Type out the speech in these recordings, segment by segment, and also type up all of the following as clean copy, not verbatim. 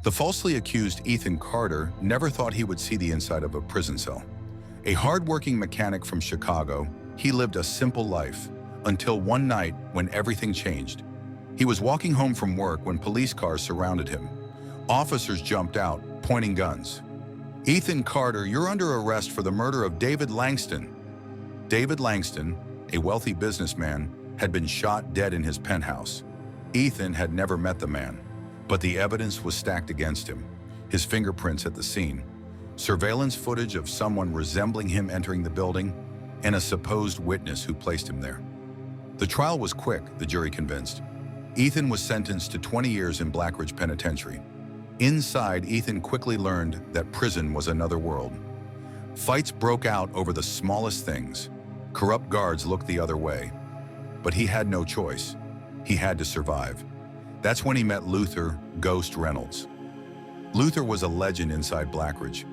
The falsely accused Ethan Carter never thought he would see the inside of a prison cell. A hard-working mechanic from Chicago, he lived a simple life until one night when everything changed. He was walking home from work when police cars surrounded him. Officers jumped out, pointing guns. "Ethan Carter, you're under arrest for the murder of David Langston." David Langston, a wealthy businessman, had been shot dead in his penthouse. Ethan had never met the man, but the evidence was stacked against him. His fingerprints at the scene, surveillance footage of someone resembling him entering the building, and a supposed witness who placed him there. The trial was quick, the jury convinced. Ethan was sentenced to 20 years in Blackridge Penitentiary. Inside, Ethan quickly learned that prison was another world. Fights broke out over the smallest things. Corrupt guards looked the other way. But he had no choice. He had to survive. That's when he met Luther "Ghost" Reynolds. Luther was a legend inside Blackridge.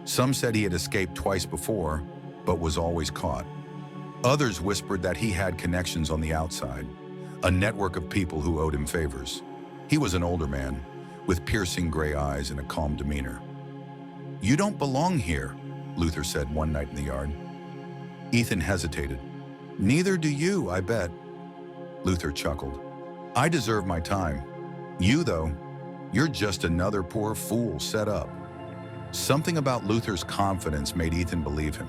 Some said he had escaped twice before, but was always caught. Others whispered that he had connections on the outside, a network of people who owed him favors. He was an older man, with piercing gray eyes and a calm demeanor. "You don't belong here," Luther said one night in the yard. Ethan hesitated. "Neither do you, I bet." Luther chuckled. "I deserve my time. You, though, you're just another poor fool set up." Something about Luther's confidence made Ethan believe him.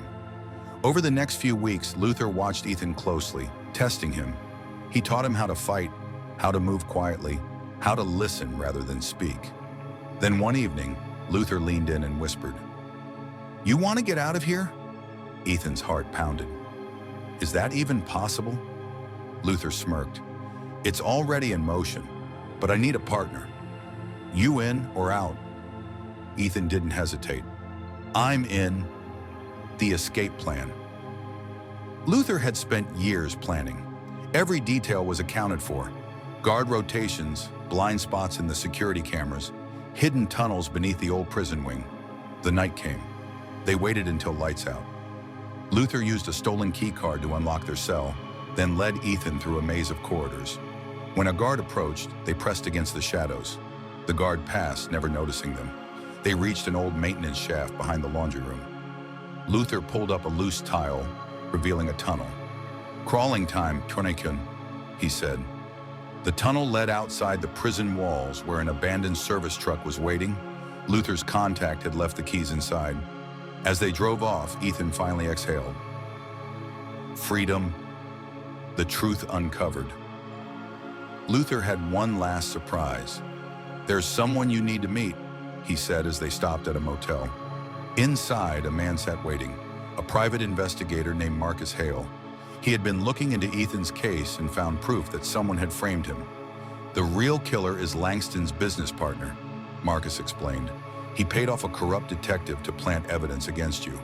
Over the next few weeks, Luther watched Ethan closely, testing him. He taught him how to fight, how to move quietly, how to listen rather than speak. Then one evening, Luther leaned in and whispered, "You want to get out of here?" Ethan's heart pounded. "Is that even possible?" Luther smirked. "It's already in motion, but I need a partner. You in or out?" Ethan didn't hesitate. "I'm in." The escape plan. Luther had spent years planning. Every detail was accounted for. Guard rotations, blind spots in the security cameras, hidden tunnels beneath the old prison wing. The night came. They waited until lights out. Luther used a stolen key card to unlock their cell, then led Ethan through a maze of corridors. When a guard approached, they pressed against the shadows. The guard passed, never noticing them. They reached an old maintenance shaft behind the laundry room. Luther pulled up a loose tile, revealing a tunnel. "Crawling time, Turnekun," he said. The tunnel led outside the prison walls where an abandoned service truck was waiting. Luther's contact had left the keys inside. As they drove off, Ethan finally exhaled. Freedom. The truth uncovered. Luther had one last surprise. "There's someone you need to meet," he said as they stopped at a motel. Inside, a man sat waiting, a private investigator named Marcus Hale. He had been looking into Ethan's case and found proof that someone had framed him. "The real killer is Langston's business partner," Marcus explained. "He paid off a corrupt detective to plant evidence against you."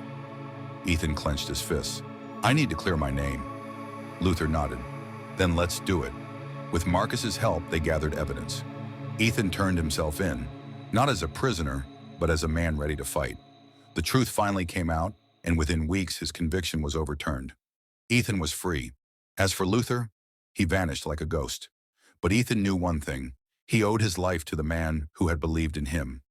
Ethan clenched his fists. "I need to clear my name." Luther nodded. "Then let's do it." With Marcus's help, they gathered evidence. Ethan turned himself in, not as a prisoner, but as a man ready to fight. The truth finally came out, and within weeks his conviction was overturned. Ethan was free. As for Luther, he vanished like a ghost. But Ethan knew one thing. He owed his life to the man who had believed in him.